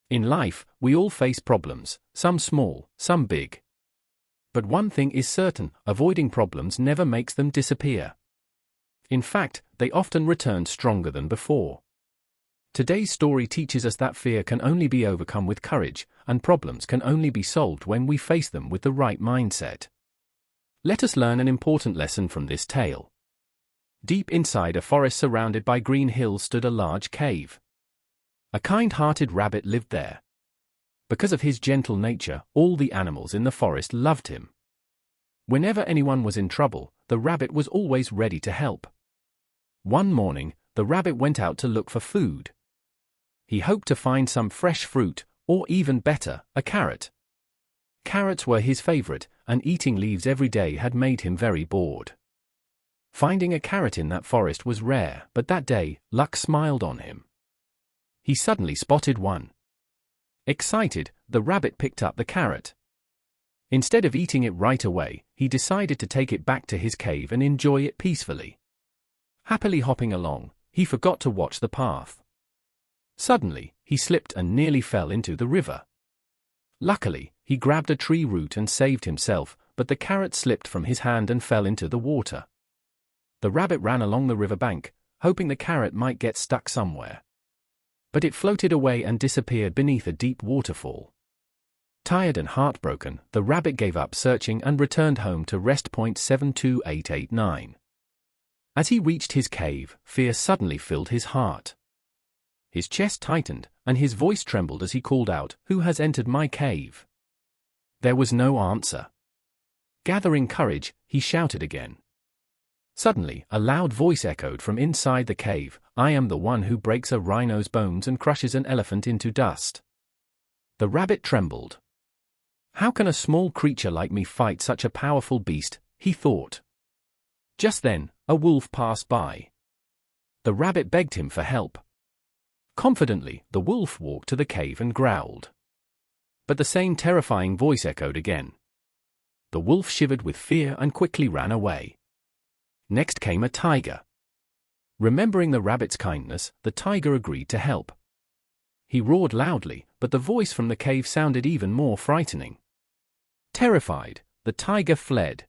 In life, we all face problems, some small, some big. But one thing is certain, avoiding problems never makes them disappear. In fact, they often return stronger than before. Today's story teaches us that fear can only be overcome with courage, and problems can only be solved when we face them with the right mindset. Let us learn an important lesson from this tale. Deep inside a forest surrounded by green hills stood a large cave. A kind-hearted rabbit lived there. Because of his gentle nature, all the animals in the forest loved him. Whenever anyone was in trouble, the rabbit was always ready to help. One morning, the rabbit went out to look for food. He hoped to find some fresh fruit, or even better, a carrot. Carrots were his favorite, and eating leaves every day had made him very bored. Finding a carrot in that forest was rare, but that day, luck smiled on him. He suddenly spotted one. Excited, the rabbit picked up the carrot. Instead of eating it right away, he decided to take it back to his cave and enjoy it peacefully. Happily hopping along, he forgot to watch the path. Suddenly, he slipped and nearly fell into the river. Luckily, he grabbed a tree root and saved himself, but the carrot slipped from his hand and fell into the water. The rabbit ran along the riverbank, hoping the carrot might get stuck somewhere. But it floated away and disappeared beneath a deep waterfall. Tired and heartbroken, the rabbit gave up searching and returned home to rest. 72889. As he reached his cave, fear suddenly filled his heart. His chest tightened, and his voice trembled as he called out, "Who has entered my cave?" There was no answer. Gathering courage, he shouted again. Suddenly, a loud voice echoed from inside the cave, "I am the one who breaks a rhino's bones and crushes an elephant into dust." The rabbit trembled. How can a small creature like me fight such a powerful beast, he thought. Just then, a wolf passed by. The rabbit begged him for help. Confidently, the wolf walked to the cave and growled. But the same terrifying voice echoed again. The wolf shivered with fear and quickly ran away. Next came a tiger. Remembering the rabbit's kindness, the tiger agreed to help. He roared loudly, but the voice from the cave sounded even more frightening. Terrified, the tiger fled.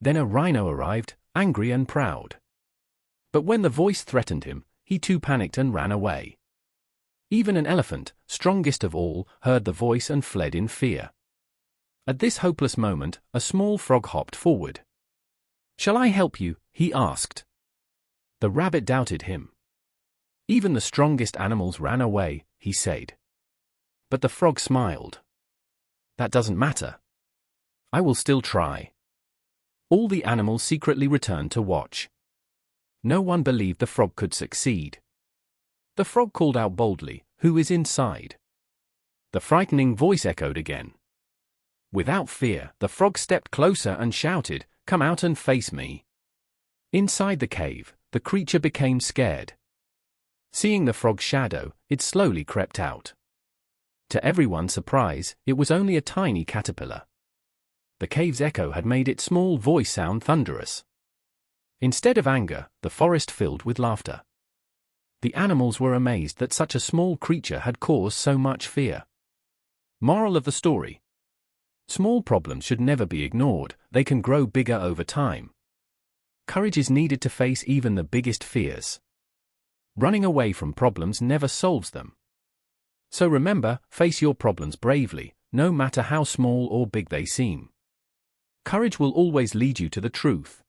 Then a rhino arrived, angry and proud. But when the voice threatened him, he too panicked and ran away. Even an elephant, strongest of all, heard the voice and fled in fear. At this hopeless moment, a small frog hopped forward. "Shall I help you?" he asked. The rabbit doubted him. "Even the strongest animals ran away," he said. But the frog smiled. "That doesn't matter. I will still try." All the animals secretly returned to watch. No one believed the frog could succeed. The frog called out boldly, "Who is inside?" The frightening voice echoed again. Without fear, the frog stepped closer and shouted, "Come out and face me." Inside the cave, the creature became scared. Seeing the frog's shadow, it slowly crept out. To everyone's surprise, it was only a tiny caterpillar. The cave's echo had made its small voice sound thunderous. Instead of anger, the forest filled with laughter. The animals were amazed that such a small creature had caused so much fear. Moral of the story: small problems should never be ignored, they can grow bigger over time. Courage is needed to face even the biggest fears. Running away from problems never solves them. So remember, face your problems bravely, no matter how small or big they seem. Courage will always lead you to the truth.